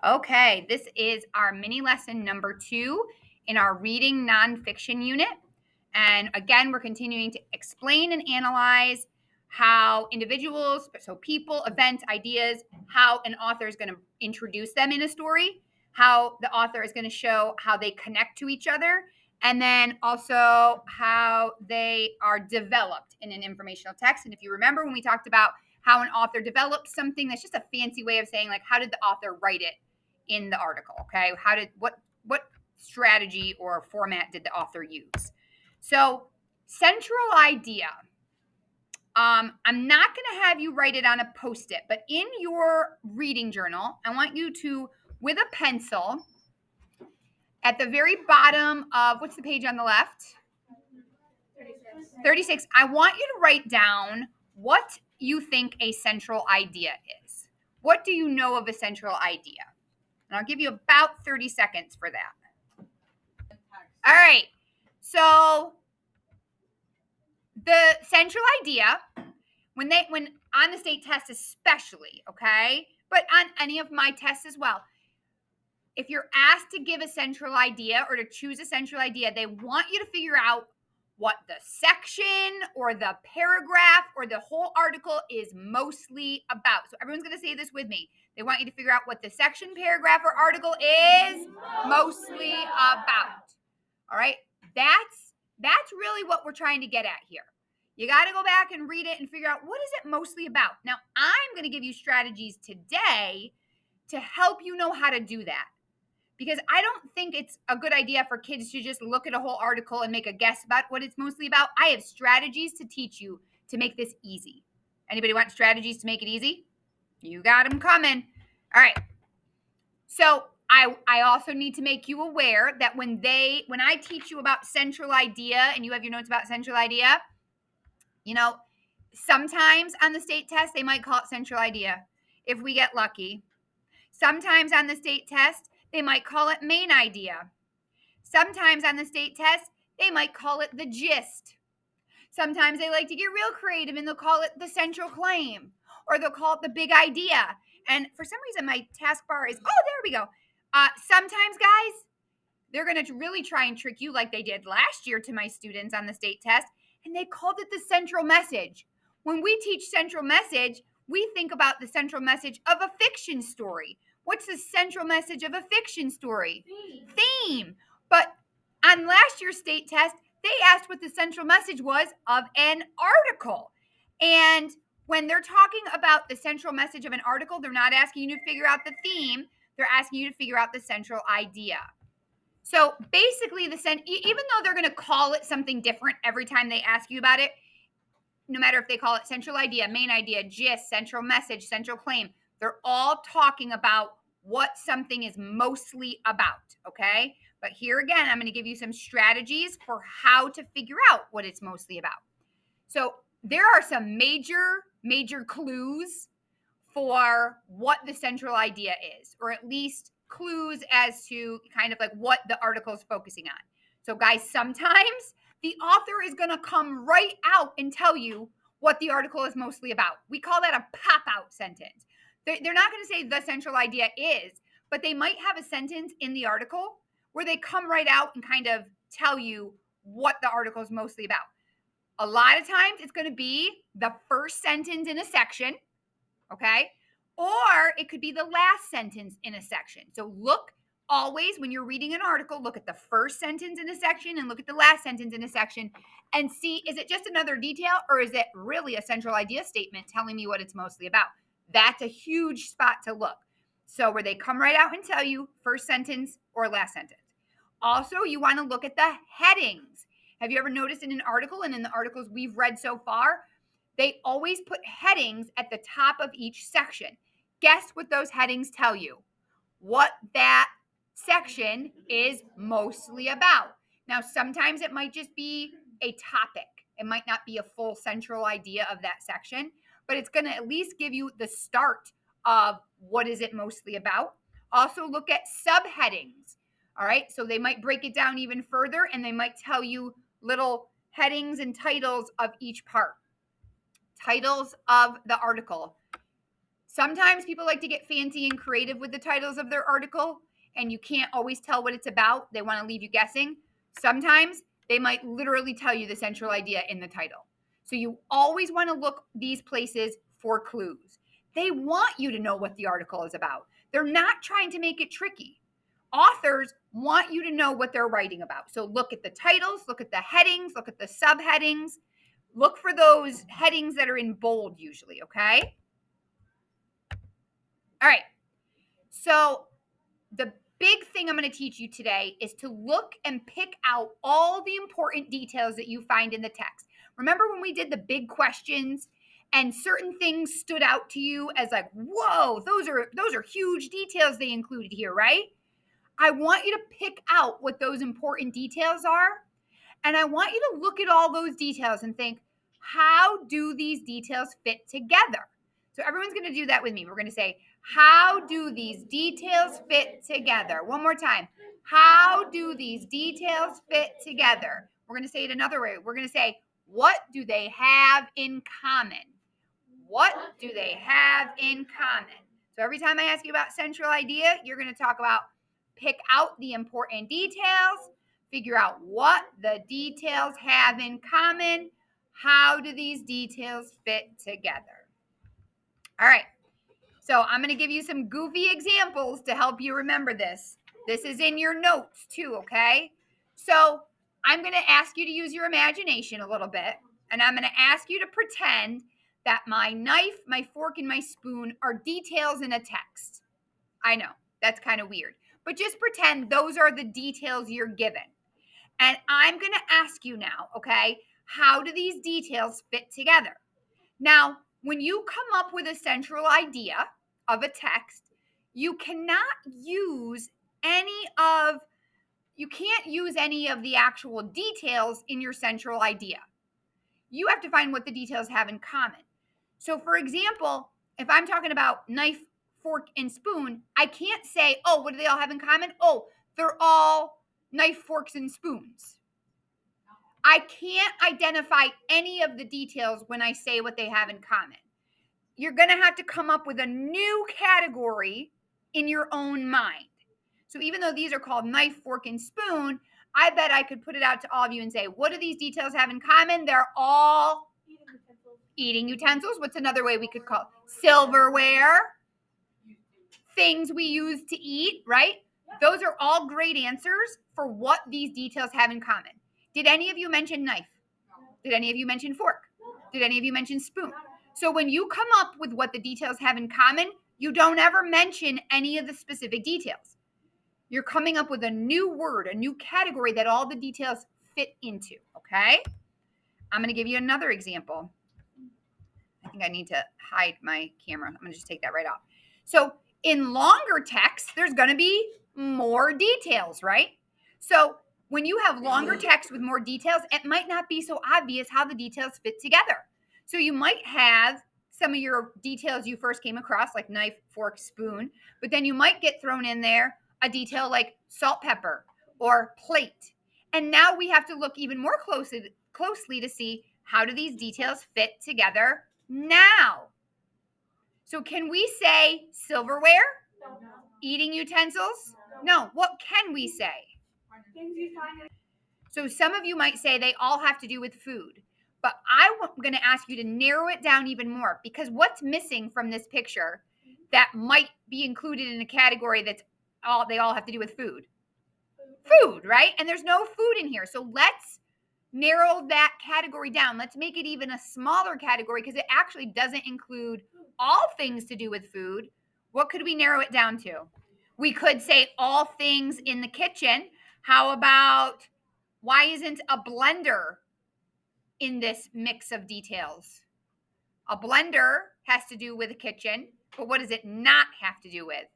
Okay, this is our mini lesson number 2 in our reading nonfiction unit. And again, we're continuing to explain and analyze how individuals, so people, events, ideas, how an author is going to introduce them in a story, how the author is going to show how they connect to each other, and then also how they are developed in an informational text. And if you remember when we talked about how an author develops something, that's just a fancy way of saying, like, how did the author write it in the article? Okay, what strategy or format did the author use? So, central idea. I'm not going to have you write it on a post-it, but in your reading journal, I want you to, with a pencil, at the very bottom of, what's the page on the left? 36. I want you to write down what you think a central idea is. What do you know of a central idea? And I'll give you about 30 seconds for that. All right. So the central idea, when on the state test especially, okay, but on any of my tests as well, if you're asked to give a central idea or to choose a central idea, they want you to figure out what the section or the paragraph or the whole article is mostly about. So everyone's going to say this with me. They want you to figure out what the section, paragraph, or article is mostly about. All right? That's really what we're trying to get at here. You got to go back and read it and figure out what is it mostly about. Now, I'm going to give you strategies today to help you know how to do that. Because I don't think it's a good idea for kids to just look at a whole article and make a guess about what it's mostly about. I have strategies to teach you to make this easy. Anybody want strategies to make it easy? You got them coming. All right. So I also need to make you aware that when I teach you about central idea and you have your notes about central idea, sometimes on the state test, they might call it central idea if we get lucky. Sometimes on the state test, they might call it main idea. Sometimes on the state test, they might call it the gist. Sometimes they like to get real creative and they'll call it the central claim, or they'll call it the big idea. And for some reason, my taskbar is, there we go. Sometimes, guys, they're going to really try and trick you like they did last year to my students on the state test, and they called it the central message. When we teach central message, we think about the central message of a fiction story. What's the central message of a fiction story? Theme. But on last year's state test, they asked what the central message was of an article. And when they're talking about the central message of an article, they're not asking you to figure out the theme. They're asking you to figure out the central idea. So basically, even though they're going to call it something different every time they ask you about it, no matter if they call it central idea, main idea, gist, central message, central claim, they're all talking about what something is mostly about, okay? But here again, I'm going to give you some strategies for how to figure out what it's mostly about. So there are some major clues for what the central idea is, or at least clues as to kind of like what the article is focusing on. So guys, sometimes the author is going to come right out and tell you what the article is mostly about. We call that a pop-out sentence. They're not going to say the central idea is, but they might have a sentence in the article where they come right out and kind of tell you what the article is mostly about. A lot of times it's going to be the first sentence in a section, okay? Or it could be the last sentence in a section. So look always when you're reading an article, look at the first sentence in a section and look at the last sentence in a section and see, is it just another detail or is it really a central idea statement telling me what it's mostly about? That's a huge spot to look. So where they come right out and tell you first sentence or last sentence. Also, you want to look at the headings. Have you ever noticed in an article and in the articles we've read so far, they always put headings at the top of each section. Guess what those headings tell you? What that section is mostly about. Now, sometimes it might just be a topic. It might not be a full central idea of that section, but it's going to at least give you the start of what is it mostly about. Also, look at subheadings. All right, so they might break it down even further and they might tell you little headings and titles of each part. Titles of the article. Sometimes people like to get fancy and creative with the titles of their article, and you can't always tell what it's about. They want to leave you guessing. Sometimes they might literally tell you the central idea in the title. So you always want to look these places for clues. They want you to know what the article is about. They're not trying to make it tricky. Authors want you to know what they're writing about. So look at the titles, look at the headings, look at the subheadings. Look for those headings that are in bold usually, okay? All right. So the big thing I'm going to teach you today is to look and pick out all the important details that you find in the text. Remember when we did the big questions and certain things stood out to you as like, whoa, those are huge details they included here, right? I want you to pick out what those important details are. And I want you to look at all those details and think, how do these details fit together? So everyone's going to do that with me. We're going to say, how do these details fit together? One more time. How do these details fit together? We're going to say it another way. We're going to say, what do they have in common? What do they have in common? So every time I ask you about central idea, you're going to talk about pick out the important details, figure out what the details have in common. How do these details fit together? All right. So I'm going to give you some goofy examples to help you remember this. This is in your notes too, okay? So I'm going to ask you to use your imagination a little bit, and I'm going to ask you to pretend that my knife, my fork, and my spoon are details in a text. I know, that's kind of weird, but just pretend those are the details you're given. And I'm going to ask you now, okay, how do these details fit together? Now, when you come up with a central idea of a text, you can't use any of the actual details in your central idea. You have to find what the details have in common. So, for example, if I'm talking about knife, fork, and spoon, I can't say, oh, what do they all have in common? Oh, they're all knife, forks, and spoons. I can't identify any of the details when I say what they have in common. You're going to have to come up with a new category in your own mind. So even though these are called knife, fork, and spoon, I bet I could put it out to all of you and say, what do these details have in common? They're all eating utensils. What's another way we could call it? Silverware, things we use to eat, right? Those are all great answers for what these details have in common. Did any of you mention knife? Did any of you mention fork? Did any of you mention spoon? So when you come up with what the details have in common, you don't ever mention any of the specific details. You're coming up with a new word, a new category that all the details fit into, okay? I'm going to give you another example. I think I need to hide my camera. I'm going to just take that right off. So in longer text, there's going to be more details, right? So when you have longer text with more details, it might not be so obvious how the details fit together. So you might have some of your details you first came across, like knife, fork, spoon, but then you might get thrown in there a detail like salt, pepper, or plate. And now we have to look even more closely to see how do these details fit together now. So can we say silverware? No. Eating utensils? No. What can we say? So some of you might say they all have to do with food. But I'm going to ask you to narrow it down even more, because what's missing from this picture that might be included in a category they all have to do with food? Food, right? And there's no food in here. So let's narrow that category down. Let's make it even a smaller category, because it actually doesn't include all things to do with food. What could we narrow it down to? We could say all things in the kitchen. How about, why isn't a blender in this mix of details? A blender has to do with the kitchen, but what does it not have to do with?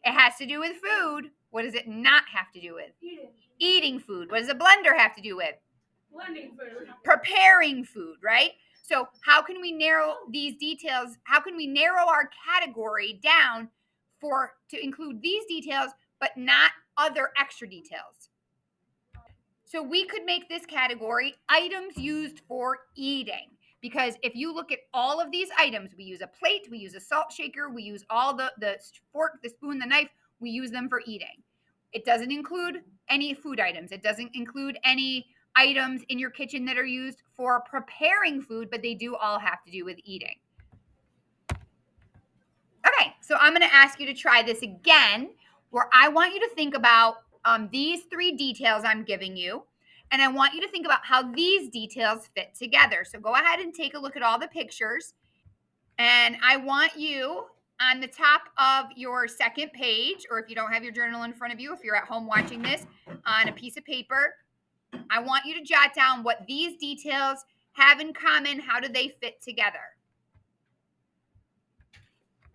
It has to do with food. What does it not have to do with? Eating food. What does a blender have to do with? Blending food. Preparing food, right? So how can we narrow these details? How can we narrow our category down to include these details, but not other extra details? So we could make this category items used for eating, because if you look at all of these items, we use a plate, we use a salt shaker, we use all the fork, the spoon, the knife, we use them for eating. It doesn't include any food items. It doesn't include any items in your kitchen that are used for preparing food, but they do all have to do with eating. Okay, so I'm going to ask you to try this again, where I want you to think about these 3 details I'm giving you, and I want you to think about how these details fit together. So go ahead and take a look at all the pictures, and I want you on the top of your second page, or if you don't have your journal in front of you, if you're at home watching this, on a piece of paper, I want you to jot down what these details have in common. How do they fit together?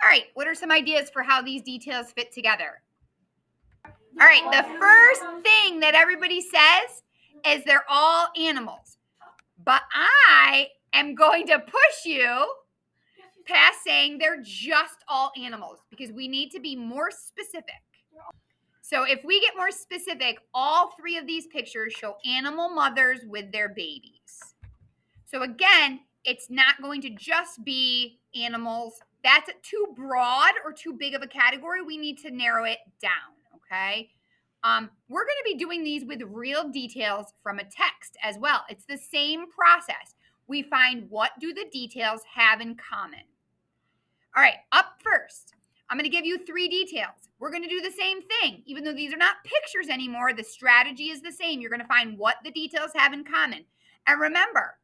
All right, what are some ideas for how these details fit together? All right, the first thing that everybody says is they're all animals. But I am going to push you past saying they're just all animals because we need to be more specific. So if we get more specific, all 3 of these pictures show animal mothers with their babies. So again, it's not going to just be animals. That's too broad or too big of a category. We need to narrow it down, okay? We're going to be doing these with real details from a text as well. It's the same process. We find what do the details have in common. All right, up first, I'm going to give you 3 details. We're going to do the same thing. Even though these are not pictures anymore, the strategy is the same. You're going to find what the details have in common. And remember,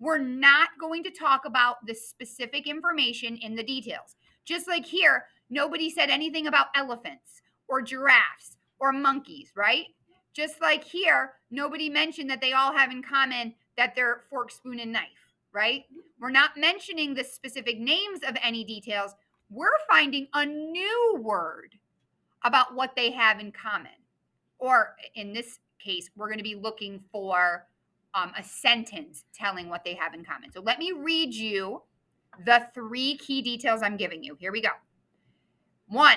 we're not going to talk about the specific information in the details. Just like here, nobody said anything about elephants or giraffes or monkeys, right? Just like here, nobody mentioned that they all have in common that they're fork, spoon, and knife, right? We're not mentioning the specific names of any details. We're finding a new word about what they have in common. Or in this case, we're going to be looking for a sentence telling what they have in common. So let me read you the 3 key details I'm giving you. Here we go. 1,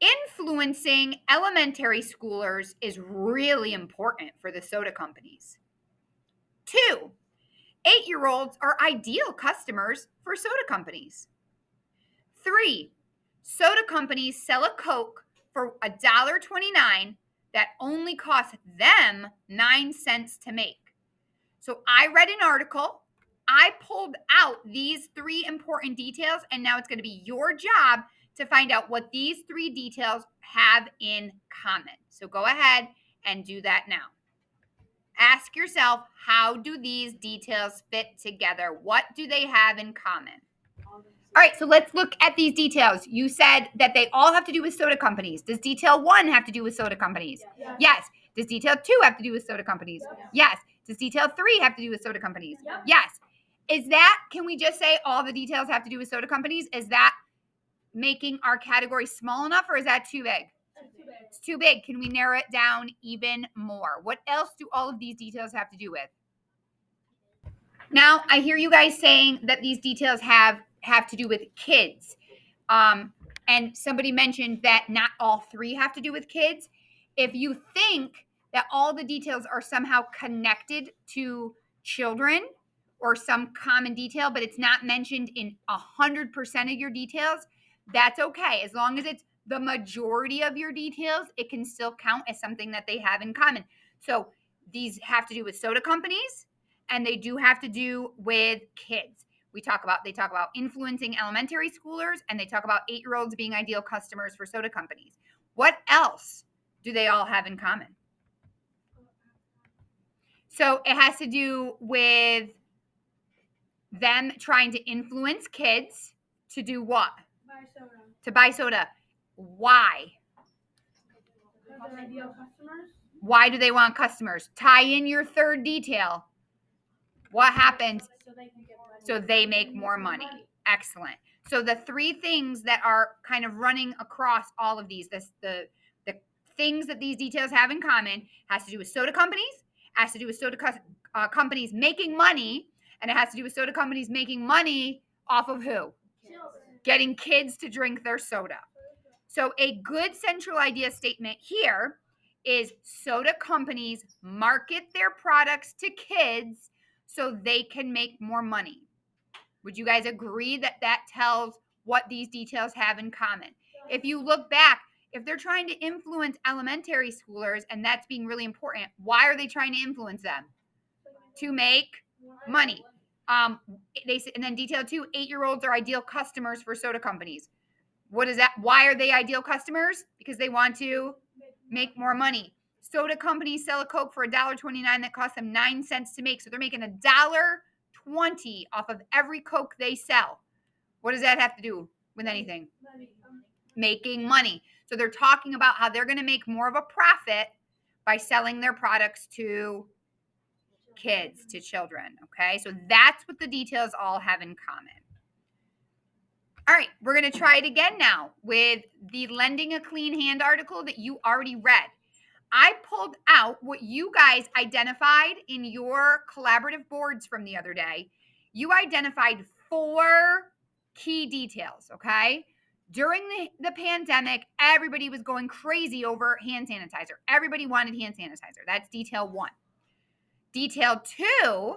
influencing elementary schoolers is really important for the soda companies. 2, 8-year-olds are ideal customers for soda companies. 3, soda companies sell a Coke for $1.29 that only costs them 9 cents to make. So I read an article, I pulled out these 3 important details, and now it's going to be your job to find out what these 3 details have in common. So go ahead and do that now. Ask yourself, how do these details fit together? What do they have in common? All right, so let's look at these details. You said that they all have to do with soda companies. Does detail 1 have to do with soda companies? Yes. Does detail 2 have to do with soda companies? Yes. Does detail 3 have to do with soda companies? Yes. Can we just say all the details have to do with soda companies? Is that making our category small enough, or is that too big? It's too big. Can we narrow it down even more? What else do all of these details have to do with? Now, I hear you guys saying that these details have to do with kids. And somebody mentioned that not all 3 have to do with kids. If you think that all the details are somehow connected to children or some common detail, but it's not mentioned in 100% of your details, that's okay. As long as it's the majority of your details, it can still count as something that they have in common. So these have to do with soda companies, and they do have to do with kids. They talk about influencing elementary schoolers, and they talk about 8-year-olds being ideal customers for soda companies. What else do they all have in common? So it has to do with them trying to influence kids to do what? Buy soda. To buy soda. Why? They're ideal customers. Why do they want customers? Tie in your 3rd detail. What happens? So they can get money. So they make more money. Excellent. So the 3 things that are kind of running across all of these, the things that these details have in common, has to do with soda companies, has to do with soda companies making money, and it has to do with soda companies making money off of who? Children. Getting kids to drink their soda. So a good central idea statement here is soda companies market their products to kids so they can make more money. Would you guys agree that that tells what these details have in common? If you look back, if they're trying to influence elementary schoolers and that's being really important, why are they trying to influence them? To make money. And then detail 2, 8-year-olds are ideal customers for soda companies. What is that? Why are they ideal customers? Because they want to make more money. Soda companies sell a Coke for $1.29 that costs them 9 cents to make. So they're making $1.20 off of every Coke they sell. What does that have to do with anything? Making money. So they're talking about how they're going to make more of a profit by selling their products to kids, to children. Okay, so that's what the details all have in common. All right, we're going to try it again now with the Lending a Clean Hand article that you already read. I pulled out what you guys identified in your collaborative boards from the other day. You identified 4 key details, okay? During the pandemic, everybody was going crazy over hand sanitizer. Everybody wanted hand sanitizer. That's detail 1. Detail 2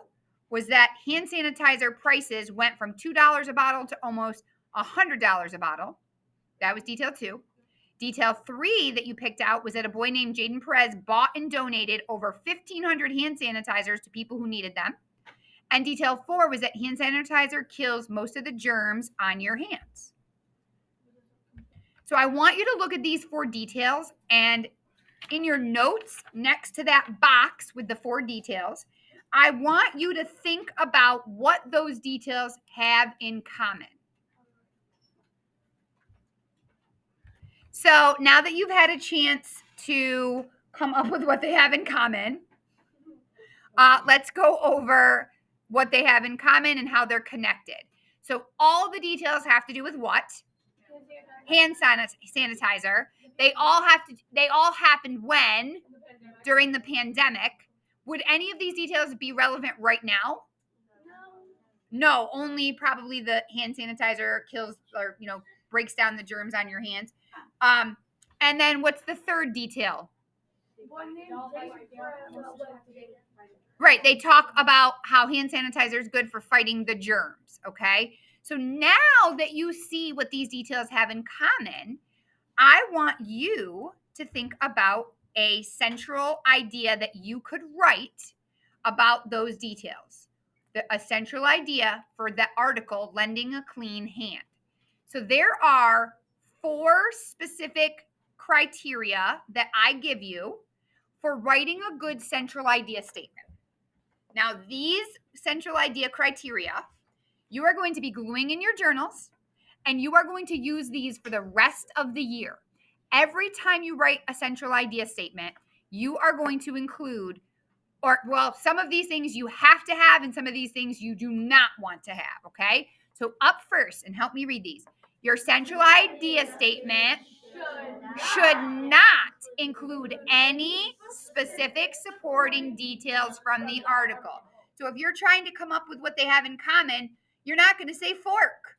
was that hand sanitizer prices went from $2 a bottle to almost $100 a bottle. That was detail 2. Detail 3 that you picked out was that a boy named Jaden Perez bought and donated over 1,500 hand sanitizers to people who needed them. And detail 4 was that hand sanitizer kills most of the germs on your hands. So I want you to look at these 4 details, and in your notes next to that box with the 4 details, I want you to think about what those details have in common. So now that you've had a chance to come up with what they have in common, let's go over what they have in common and how they're connected. So all the details have to do with what? Hand sanitizer. They all happened when? During the pandemic. Would any of these details be relevant right now? No, only probably the hand sanitizer kills or breaks down the germs on your hands. And then what's the third detail? Right, they talk about how hand sanitizer is good for fighting the germs, okay? So now that you see what these details have in common, I want you to think about a central idea that you could write about those details. A central idea for the article, Lending a Clean Hand. So there are 4 specific criteria that I give you for writing a good central idea statement. Now, these central idea criteria, you are going to be gluing in your journals, and you are going to use these for the rest of the year. Every time you write a central idea statement, you are going to include, some of these things you have to have, and some of these things you do not want to have, okay? So up first, and help me read these. Your central idea statement should not include any specific supporting details from the article. So if you're trying to come up with what they have in common, you're not going to say fork.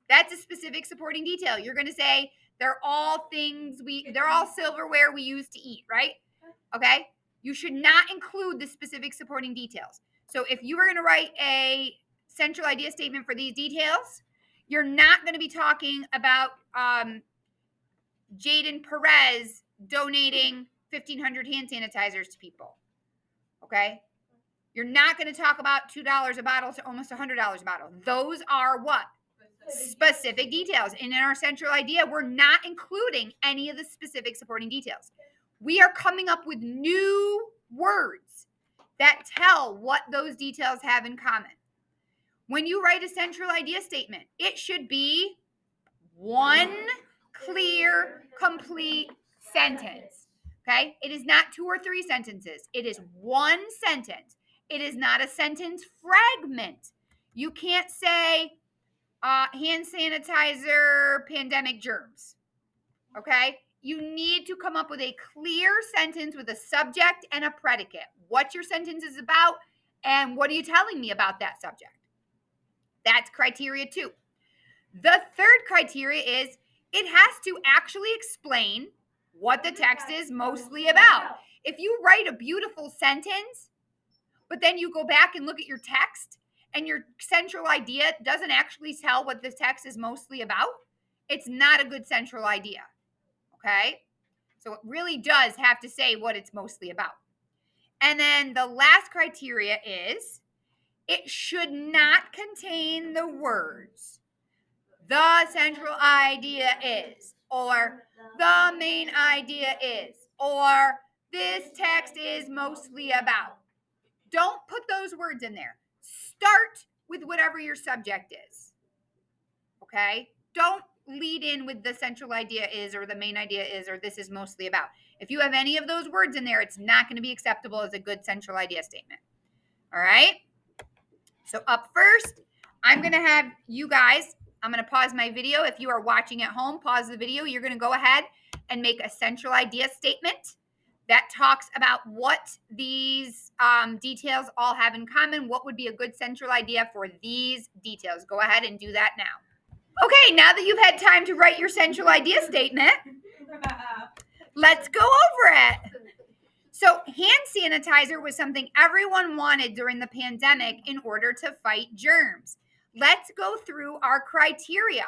That's a specific supporting detail. You're going to say they're all silverware we use to eat, right? Okay? You should not include the specific supporting details. So if you were going to write a central idea statement for these details, you're not going to be talking about Jaden Perez donating 1,500 hand sanitizers to people. Okay? You're not going to talk about $2 a bottle to almost $100 a bottle. Those are what? Specific details. And in our central idea, we're not including any of the specific supporting details. We are coming up with new words that tell what those details have in common. When you write a central idea statement, it should be one clear, complete sentence. Okay? It is not 2 or 3 sentences. It is one sentence. It is not a sentence fragment. You can't say hand sanitizer, pandemic germs. Okay? You need to come up with a clear sentence with a subject and a predicate. What your sentence is about, and what are you telling me about that subject? That's criteria 2. The third criteria is it has to actually explain what the text is mostly about. If you write a beautiful sentence, but then you go back and look at your text and your central idea doesn't actually tell what the text is mostly about, it's not a good central idea. Okay? So it really does have to say what it's mostly about. And then the last criteria is it should not contain the words "the central idea is," or "the main idea is," or "this text is mostly about." Don't put those words in there. Start with whatever your subject is. Okay? Don't lead in with "the central idea is," or "the main idea is," or "this is mostly about." If you have any of those words in there, it's not going to be acceptable as a good central idea statement. All right? So up first, I'm going to have you guys, I'm going to pause my video. If you are watching at home, pause the video. You're going to go ahead and make a central idea statement that talks about what these details all have in common. What would be a good central idea for these details? Go ahead and do that now. Okay, now that you've had time to write your central idea statement, let's go over it. So hand sanitizer was something everyone wanted during the pandemic in order to fight germs. Let's go through our criteria.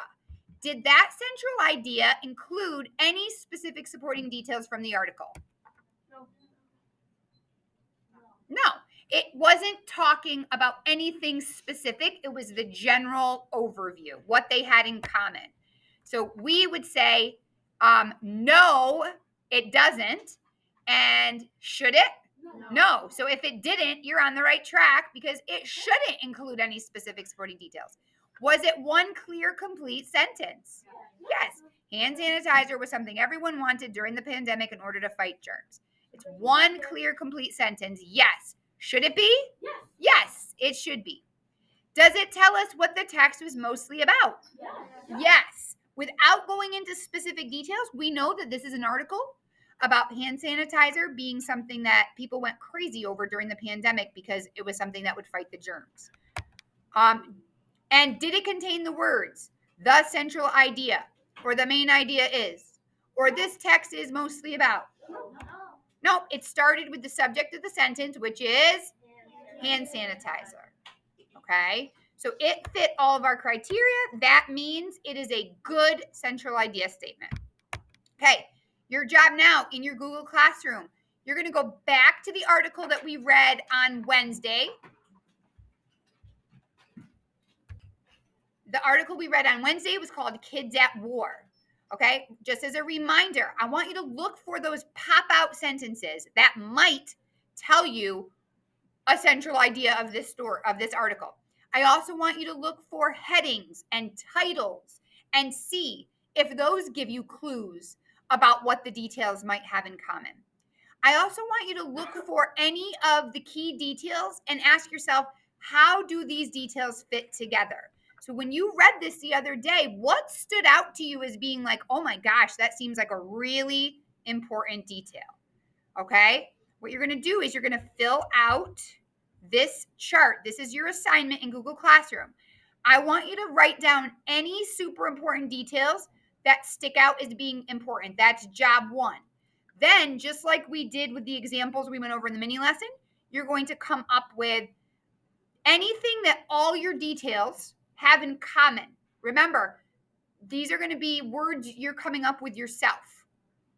Did that central idea include any specific supporting details from the article? No, it wasn't talking about anything specific. It was the general overview, what they had in common. So we would say, no, it doesn't. And should it? No. So if it didn't, you're on the right track because it shouldn't include any specific supporting details. Was it one clear, complete sentence? Yes. Hand sanitizer was something everyone wanted during the pandemic in order to fight germs. It's one clear, complete sentence. Yes. Should it be? Yes, it should be. Does it tell us what the text was mostly about? Yes. Without going into specific details, we know that this is an article about hand sanitizer being something that people went crazy over during the pandemic because it was something that would fight the germs. And did it contain the words, "the central idea," or "the main idea is," or "this text is mostly about"? No, it started with the subject of the sentence, which is hand sanitizer. Okay, so it fit all of our criteria. That means it is a good central idea statement. Okay, your job now in your Google Classroom, you're going to go back to the article that we read on Wednesday. The article we read on Wednesday was called "Kids at War." Okay, just as a reminder, I want you to look for those pop-out sentences that might tell you a central idea of this article. I also want you to look for headings and titles and see if those give you clues about what the details might have in common. I also want you to look for any of the key details and ask yourself, how do these details fit together? So when you read this the other day, what stood out to you as being like, oh my gosh, that seems like a really important detail? Okay? What you're going to do is you're going to fill out this chart. This is your assignment in Google Classroom. I want you to write down any super important details that stick out as being important. That's job one. Then, just like we did with the examples we went over in the mini lesson, you're going to come up with anything that all your details have in common. Remember, these are going to be words you're coming up with yourself.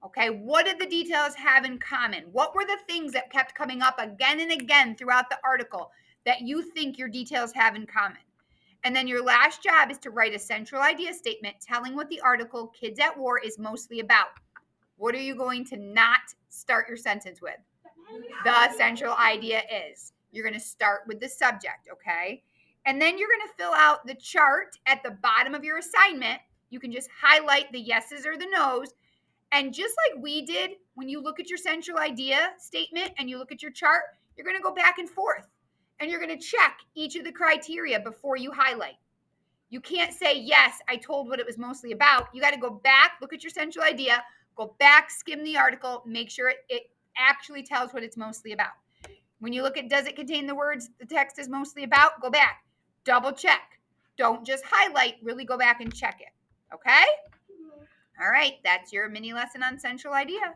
Okay, what did the details have in common? What were the things that kept coming up again and again throughout the article that you think your details have in common? And then your last job is to write a central idea statement telling what the article "Kids at War" is mostly about. What are you going to not start your sentence with? The central idea is. You're going to start with the subject, okay? And then you're going to fill out the chart at the bottom of your assignment. You can just highlight the yeses or the nos. And just like we did, when you look at your central idea statement and you look at your chart, you're going to go back and forth. And you're going to check each of the criteria before you highlight. You can't say, yes, I told what it was mostly about. You got to go back, look at your central idea, go back, skim the article, make sure it actually tells what it's mostly about. When you look at, does it contain the words the text is mostly about? Go back, double check. Don't just highlight, really go back and check it. Okay? All right, that's your mini lesson on central idea.